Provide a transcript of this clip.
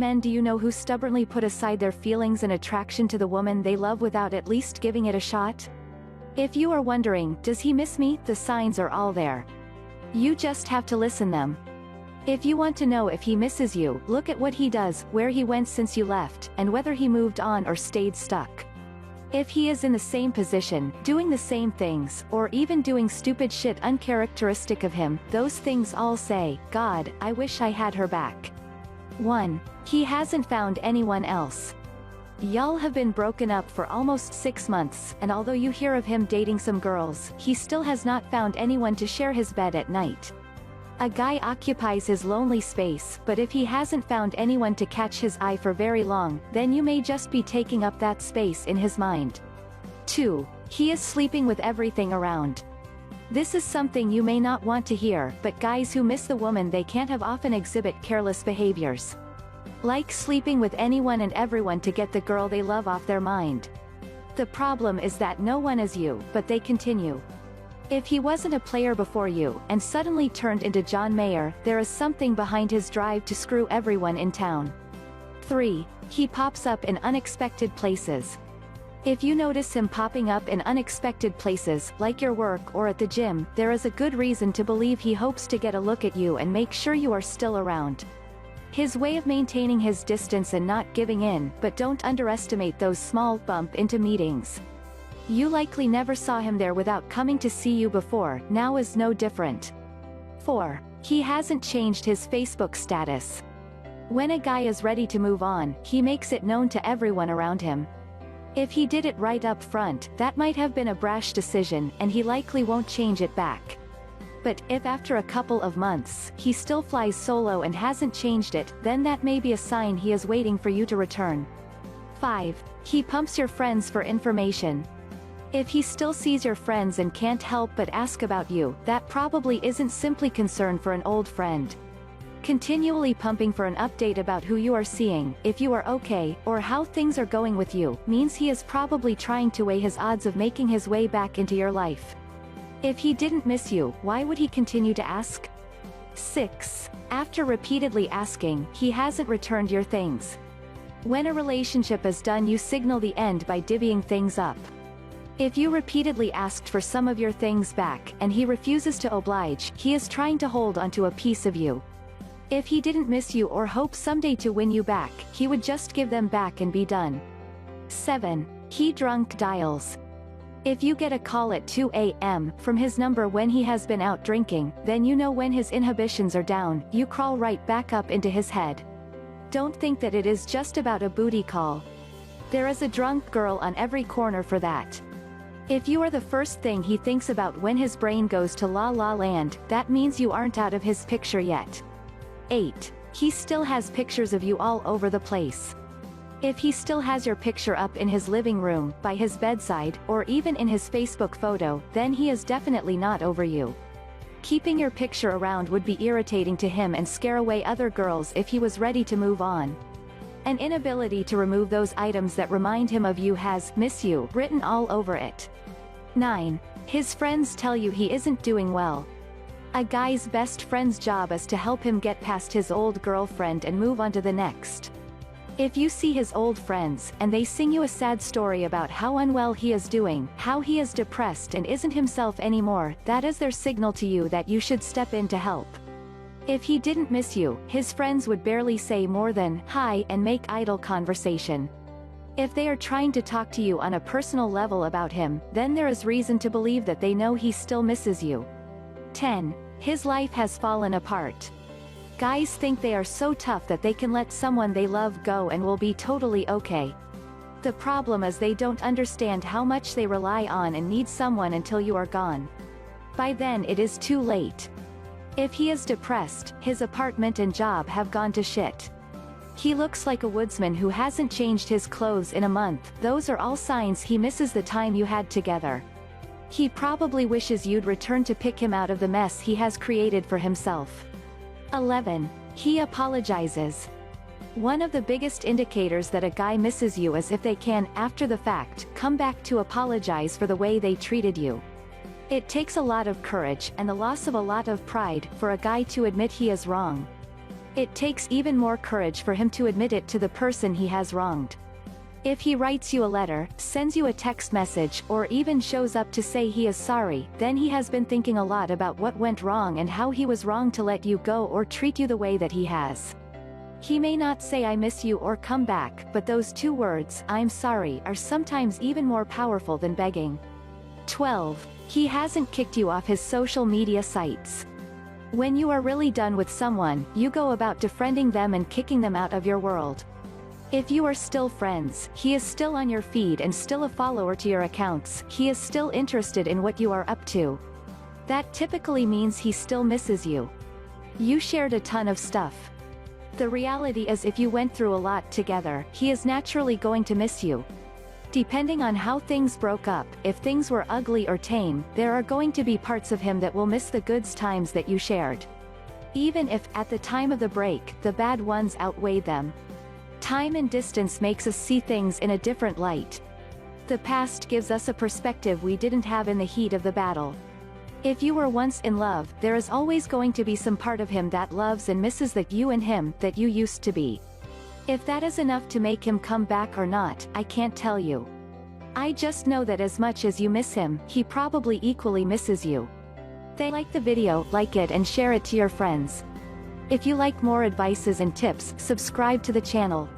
men do you know who stubbornly put aside their feelings and attraction to the woman they love without at least giving it a shot? If you are wondering, does he miss me? The signs are all there. You just have to listen them. If you want to know if he misses you, look at what he does, where he went since you left, and whether he moved on or stayed stuck. If he is in the same position, doing the same things, or even doing stupid shit uncharacteristic of him, those things all say, God, I wish I had her back. 1. He hasn't found anyone else. Y'all have been broken up for almost 6 months, and although you hear of him dating some girls, he still has not found anyone to share his bed at night. A guy occupies his lonely space, but if he hasn't found anyone to catch his eye for very long, then you may just be taking up that space in his mind. 2. He is sleeping with everything around. This is something you may not want to hear, but guys who miss the woman they can't have often exhibit careless behaviors. Like sleeping with anyone and everyone to get the girl they love off their mind. The problem is that no one is you, but they continue. If he wasn't a player before you, and suddenly turned into John Mayer, there is something behind his drive to screw everyone in town. 3. He pops up in unexpected places. If you notice him popping up in unexpected places, like your work or at the gym, there is a good reason to believe he hopes to get a look at you and make sure you are still around. His way of maintaining his distance and not giving in, but don't underestimate those small bump into meetings. You likely never saw him there without coming to see you before, now is no different. 4. He hasn't changed his Facebook status. When a guy is ready to move on, he makes it known to everyone around him. If he did it right up front, that might have been a brash decision, and he likely won't change it back. But, if after a couple of months, he still flies solo and hasn't changed it, then that may be a sign he is waiting for you to return. 5. He pumps your friends for information. If he still sees your friends and can't help but ask about you, that probably isn't simply concern for an old friend. Continually pumping for an update about who you are seeing, if you are okay, or how things are going with you, means he is probably trying to weigh his odds of making his way back into your life. If he didn't miss you, why would he continue to ask? 6. After repeatedly asking, he hasn't returned your things. When a relationship is done, you signal the end by divvying things up. If you repeatedly asked for some of your things back, and he refuses to oblige, he is trying to hold onto a piece of you. If he didn't miss you or hope someday to win you back, he would just give them back and be done. 7. He drunk dials. If you get a call at 2 a.m. from his number when he has been out drinking, then you know when his inhibitions are down, you crawl right back up into his head. Don't think that it is just about a booty call. There is a drunk girl on every corner for that. If you are the first thing he thinks about when his brain goes to La La Land, that means you aren't out of his picture yet. 8. He still has pictures of you all over the place. If he still has your picture up in his living room, by his bedside, or even in his Facebook photo, then he is definitely not over you. Keeping your picture around would be irritating to him and scare away other girls if he was ready to move on. An inability to remove those items that remind him of you has "miss you" written all over it. 9. His friends tell you he isn't doing well. A guy's best friend's job is to help him get past his old girlfriend and move on to the next. If you see his old friends, and they sing you a sad story about how unwell he is doing, how he is depressed and isn't himself anymore, that is their signal to you that you should step in to help. If he didn't miss you, his friends would barely say more than "hi" and make idle conversation. If they are trying to talk to you on a personal level about him, then there is reason to believe that they know he still misses you. 10. His life has fallen apart. Guys think they are so tough that they can let someone they love go and will be totally okay. The problem is they don't understand how much they rely on and need someone until you are gone. By then it is too late. If he is depressed, his apartment and job have gone to shit. He looks like a woodsman who hasn't changed his clothes in a month, those are all signs he misses the time you had together. He probably wishes you'd return to pick him out of the mess he has created for himself. 11. He apologizes. One of the biggest indicators that a guy misses you is if they can, after the fact, come back to apologize for the way they treated you. It takes a lot of courage, and the loss of a lot of pride, for a guy to admit he is wrong. It takes even more courage for him to admit it to the person he has wronged. If he writes you a letter, sends you a text message, or even shows up to say he is sorry, then he has been thinking a lot about what went wrong and how he was wrong to let you go or treat you the way that he has. He may not say "I miss you" or "come back," but those two words, "I'm sorry," are sometimes even more powerful than begging. 12. He hasn't kicked you off his social media sites. When you are really done with someone, you go about defriending them and kicking them out of your world. If you are still friends, he is still on your feed and still a follower to your accounts, he is still interested in what you are up to. That typically means he still misses you. You shared a ton of stuff. The reality is, if you went through a lot together, he is naturally going to miss you. Depending on how things broke up, if things were ugly or tame, there are going to be parts of him that will miss the good times that you shared. Even if, at the time of the break, the bad ones outweighed them. Time and distance makes us see things in a different light. The past gives us a perspective we didn't have in the heat of the battle. If you were once in love, there is always going to be some part of him that loves and misses that you and him that you used to be. If that is enough to make him come back or not, I can't tell you. I just know that as much as you miss him, he probably equally misses you. Like the video, like it and share it to your friends. If you like more advices and tips, subscribe to the channel.